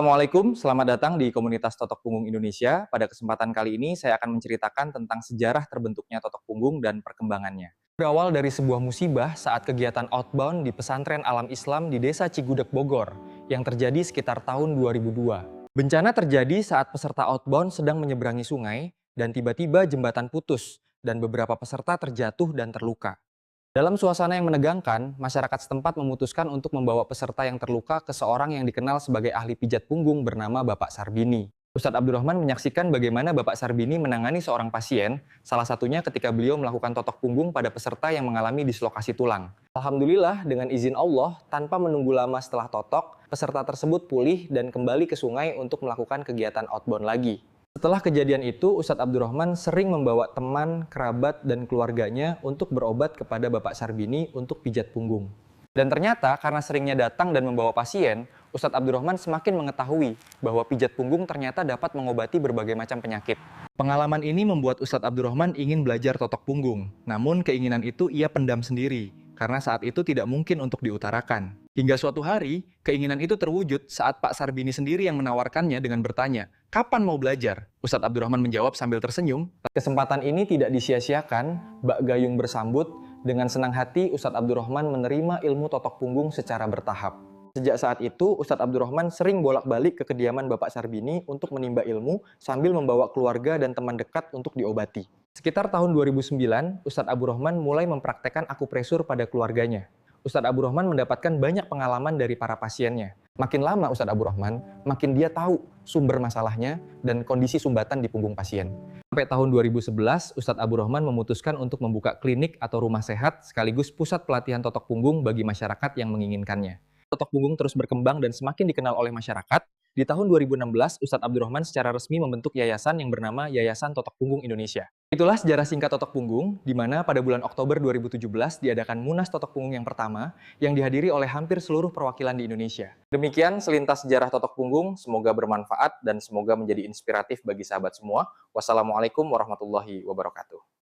Assalamualaikum, selamat datang di komunitas Totok Punggung Indonesia. Pada kesempatan kali ini saya akan menceritakan tentang sejarah terbentuknya Totok Punggung dan perkembangannya. Berawal dari sebuah musibah saat kegiatan outbound di pesantren alam Islam di Desa Cigudeg, Bogor, yang terjadi sekitar tahun 2002. Bencana terjadi saat peserta outbound sedang menyeberangi sungai dan tiba-tiba jembatan putus dan beberapa peserta terjatuh dan terluka. Dalam suasana yang menegangkan, masyarakat setempat memutuskan untuk membawa peserta yang terluka ke seorang yang dikenal sebagai ahli pijat punggung bernama Bapak Sarbini. Ustadz Abdurrahman menyaksikan bagaimana Bapak Sarbini menangani seorang pasien, salah satunya ketika beliau melakukan totok punggung pada peserta yang mengalami dislokasi tulang. Alhamdulillah, dengan izin Allah, tanpa menunggu lama setelah totok, peserta tersebut pulih dan kembali ke sungai untuk melakukan kegiatan outbound lagi. Setelah kejadian itu, Ustadz Abdurrahman sering membawa teman, kerabat, dan keluarganya untuk berobat kepada Bapak Sarbini untuk pijat punggung. Dan ternyata karena seringnya datang dan membawa pasien, Ustadz Abdurrahman semakin mengetahui bahwa pijat punggung ternyata dapat mengobati berbagai macam penyakit. Pengalaman ini membuat Ustadz Abdurrahman ingin belajar totok punggung, namun keinginan itu ia pendam sendiri, karena saat itu tidak mungkin untuk diutarakan. Hingga suatu hari, keinginan itu terwujud saat Pak Sarbini sendiri yang menawarkannya dengan bertanya, "Kapan mau belajar?" Ustadz Abdurrahman menjawab sambil tersenyum. Kesempatan ini tidak disia-siakan, Bak Gayung bersambut, dengan senang hati Ustadz Abdurrahman menerima ilmu totok punggung secara bertahap. Sejak saat itu, Ustadz Abdurrahman sering bolak-balik ke kediaman Bapak Sarbini untuk menimba ilmu sambil membawa keluarga dan teman dekat untuk diobati. Sekitar tahun 2009, Ustadz Abdurrahman mulai mempraktekkan akupresur pada keluarganya. Ustadz Abdurrahman mendapatkan banyak pengalaman dari para pasiennya. Makin lama Ustadz Abdurrahman, makin dia tahu sumber masalahnya dan kondisi sumbatan di punggung pasien. Sampai tahun 2011, Ustadz Abdurrahman memutuskan untuk membuka klinik atau rumah sehat sekaligus pusat pelatihan totok punggung bagi masyarakat yang menginginkannya. Totok punggung terus berkembang dan semakin dikenal oleh masyarakat. Di tahun 2016, Ustadz Abdurrahman secara resmi membentuk yayasan yang bernama Yayasan Totok Punggung Indonesia. Itulah sejarah singkat totok punggung, di mana pada bulan Oktober 2017 diadakan Munas Totok Punggung yang pertama, yang dihadiri oleh hampir seluruh perwakilan di Indonesia. Demikian selintas sejarah totok punggung, semoga bermanfaat dan semoga menjadi inspiratif bagi sahabat semua. Wassalamualaikum warahmatullahi wabarakatuh.